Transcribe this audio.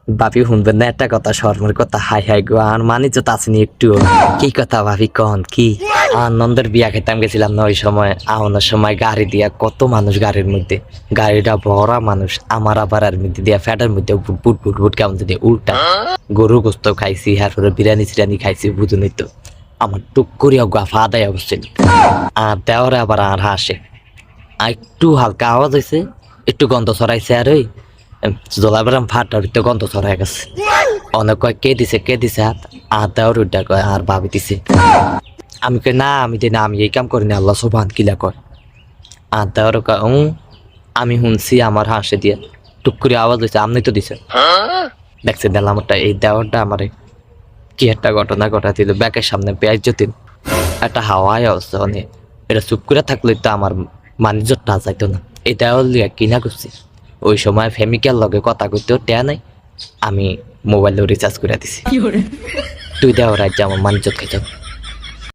ভাবি শুনবেন না একটা কথা, শর্মের কথা। হাই হাই গো, আর মানি তো আসেনি একটু। কি কথা ভাবি কন কি? আনন্দের বিয়া খেতাম গেছিলাম না ওই সময়, আওয়ানোর সময় গাড়ি দিয়া কত মানুষ গাড়ির মধ্যে, গাড়িটা ভরা মানুষ। আমার আবার আর মধ্যে দিয়া ফ্যাটের মধ্যে বুট বুট বুট বুট কেমন দিয়ে উল্টা। গরু গোস্ত খাইছি, তারপরে বিরিয়ানি সিরিয়ানি খাইছি, বুঝুনই তো। আমার টুক করিয়া গাফা আদায় অবস্থা। আর দেওয়ারে আবার আর হাসে। আর একটু হালকা আওয়াজ হয়েছে, একটু গন্ধ ছড়াইছে, আর ওই জলাবেরাম ফাটার তো গন্ধ ছড়াই গেছে। অনেক কয় কে দিছে হাত, আর দেওয়ার উড্ডা কয় আর ভাবি দিছে। আমি কই না, আমি দিই না, আমি এই কাম করি না, আল্লাহ সুবহান কিলা কয়। আর দেওয়ার কয় আমি শুনছি আমার হাসে দিয়ে টুক করে আওয়াজ হয়েছে, আপনি তো দিছে। দেখছে দিলামটা এই দেওয়ারটা আমারে কি একটা ঘটনা ঘটা দিল। ব্যাকের সামনে পেঁয়াজ যতীন একটা হাওয়ায় অবস্থা, মানে এটা চুপ করে থাকলে তো আমার মানিজ্যটা যাইতো না। এই দেওয়ার লিয়া কিনা করছি। ওই সময় ফেমিকার লগে কথা কইতেও টেয়া নাই, আমি মোবাইলেও রিচার্জ করে দিছি। তুই দেওয়ার রাজ্যে আমার মানিজ্যত খেতে